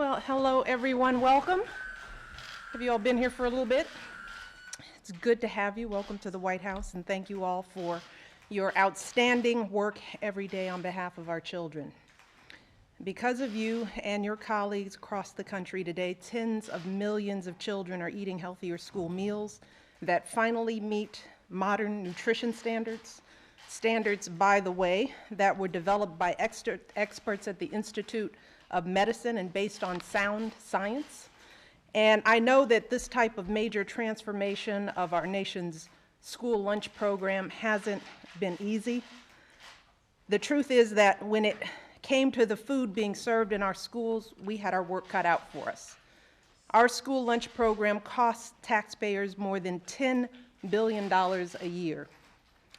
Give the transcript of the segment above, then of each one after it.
Well, hello everyone, welcome. Have you all been here for a little bit? It's good to have you. Welcome to the White House, and thank you all for your outstanding work every day on behalf of our children. Because of you and your colleagues across the country today, tens of millions of children are eating healthier school meals that finally meet modern nutrition standards. Standards, by the way, that were developed by experts at the Institute of Medicine and based on sound science. And I know that this type of major transformation of our nation's school lunch program hasn't been easy. The truth is that when it came to the food being served in our schools, we had our work cut out for us. Our school lunch program costs taxpayers more than $10 billion a year.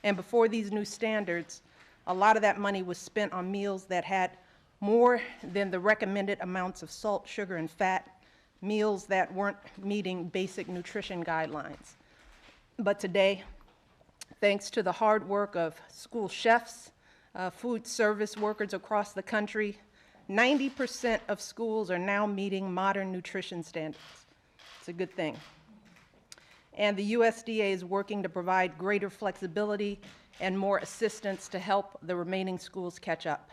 And before these new standards, a lot of that money was spent on meals that had more than the recommended amounts of salt, sugar, and fat, meals that weren't meeting basic nutrition guidelines. But today, thanks to the hard work of school chefs, food service workers across the country, 90% of schools are now meeting modern nutrition standards. It's a good thing. And the USDA is working to provide greater flexibility and more assistance to help the remaining schools catch up.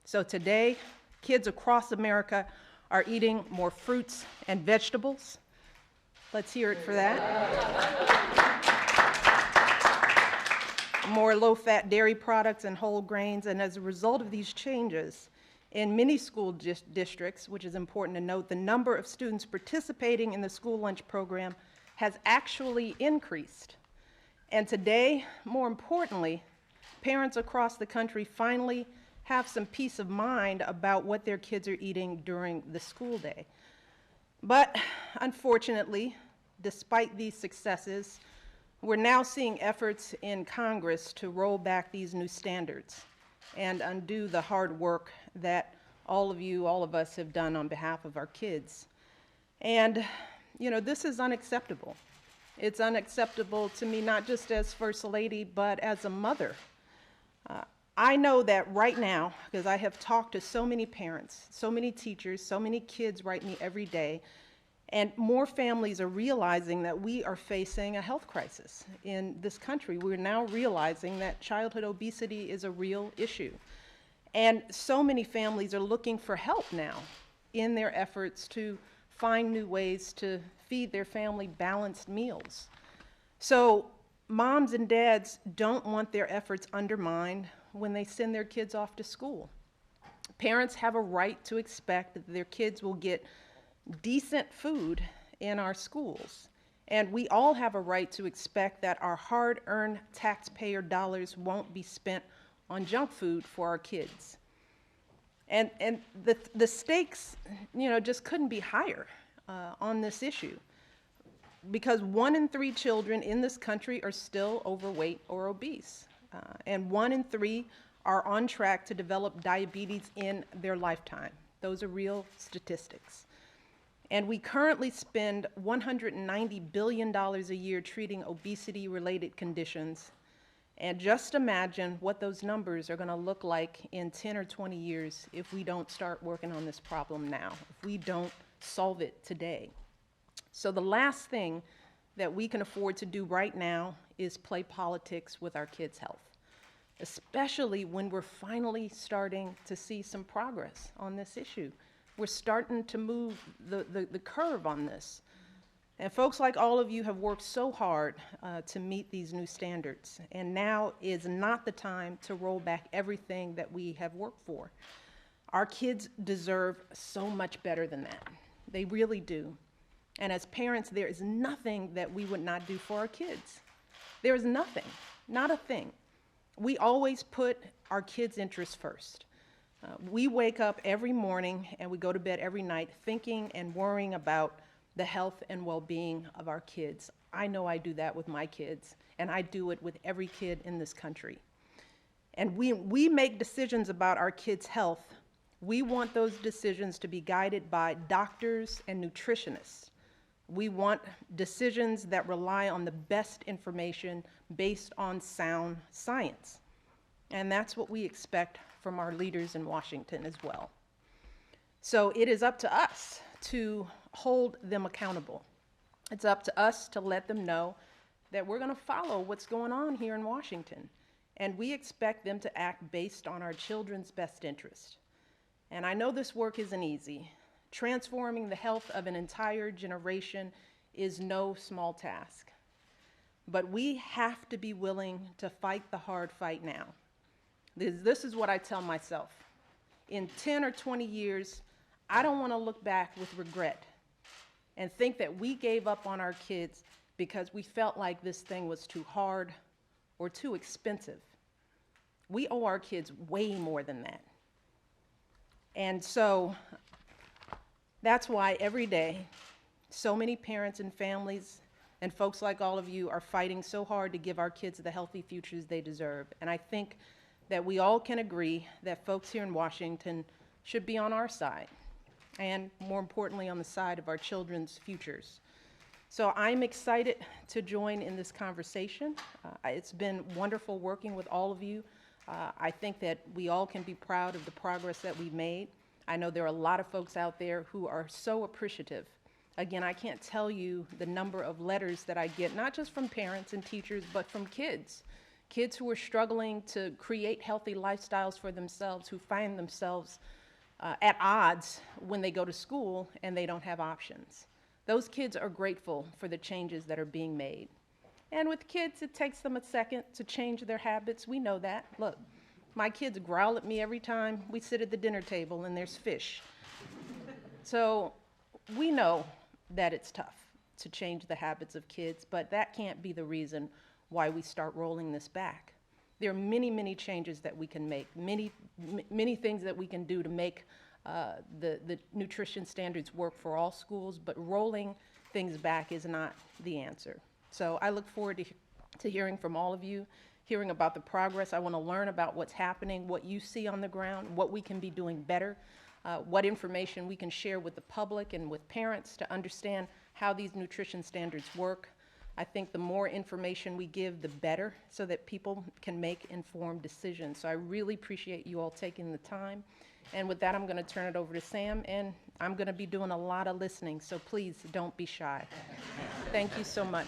So today, kids across America are eating more fruits and vegetables. Let's hear it for that. More low-fat dairy products and whole grains, and as a result of these changes, in many school districts, which is important to note, the number of students participating in the school lunch program has actually increased. And today, more importantly, parents across the country finally have some peace of mind about what their kids are eating during the school day. But unfortunately, despite these successes, we're now seeing efforts in Congress to roll back these new standards and undo the hard work that all of us have done on behalf of our kids. And you know, this is unacceptable. It's unacceptable to me, not just as First Lady, but as a mother. I know that right now, because I have talked to so many parents, so many teachers, so many kids write me every day, and more families are realizing that we are facing a health crisis in this country. We're now realizing that childhood obesity is a real issue. And so many families are looking for help now in their efforts to find new ways to feed their family balanced meals. So moms and dads don't want their efforts undermined when they send their kids off to school. Parents have a right to expect that their kids will get decent food in our schools. And we all have a right to expect that our hard-earned taxpayer dollars won't be spent on junk food for our kids. And the stakes, you know, just couldn't be higher on this issue, because 1 in 3 children in this country are still overweight or obese, and 1 in 3 are on track to develop diabetes in their lifetime. Those are real statistics. And we currently spend $190 billion a year treating obesity-related conditions. And just imagine what those numbers are going to look like in 10 or 20 years if we don't start working on this problem now, if we don't solve it today. So the last thing that we can afford to do right now is play politics with our kids' health, especially when we're finally starting to see some progress on this issue. We're starting to move the curve on this. And folks like all of you have worked so hard to meet these new standards, and now is not the time to roll back everything that we have worked for. Our kids deserve so much better than that. They really do. And as parents, there is nothing that we would not do for our kids. There is nothing, not a thing. We always put our kids' interests first. We wake up every morning and we go to bed every night thinking and worrying about the health and well-being of our kids. I know I do that with my kids, and I do it with every kid in this country. And we make decisions about our kids' health. We want those decisions to be guided by doctors and nutritionists. We want decisions that rely on the best information based on sound science. And that's what we expect from our leaders in Washington as well. So it is up to us to hold them accountable. It's up to us to let them know that we're going to follow what's going on here in Washington. And we expect them to act based on our children's best interest. And I know this work isn't easy. Transforming the health of an entire generation is no small task. But we have to be willing to fight the hard fight now. This is what I tell myself. In 10 or 20 years, I don't want to look back with regret and think that we gave up on our kids because we felt like this thing was too hard or too expensive. We owe our kids way more than that. And so that's why every day, so many parents and families and folks like all of you are fighting so hard to give our kids the healthy futures they deserve. And I think that we all can agree that folks here in Washington should be on our side, and more importantly, on the side of our children's futures. So I'm excited to join in this conversation. It's been wonderful working with all of you. I think that we all can be proud of the progress that we've made. I know there are a lot of folks out there who are so appreciative. Again, I can't tell you the number of letters that I get, not just from parents and teachers, but from kids. Kids who are struggling to create healthy lifestyles for themselves, who find themselves at odds when they go to school and they don't have options. Those kids are grateful for the changes that are being made. And with kids, it takes them a second to change their habits. We know that. Look, my kids growl at me every time we sit at the dinner table and there's fish. So we know that it's tough to change the habits of kids, but that can't be the reason why we start rolling this back. There are many, many changes that we can make, many things that we can do to make the nutrition standards work for all schools, but rolling things back is not the answer. So I look forward to hearing from all of you, hearing about the progress. I want to learn about what's happening, what you see on the ground, what we can be doing better, what information we can share with the public and with parents to understand how these nutrition standards work. I think the more information we give, the better, so that people can make informed decisions. So I really appreciate you all taking the time. And with that, I'm going to turn it over to Sam, and I'm going to be doing a lot of listening, so please don't be shy. Thank you so much.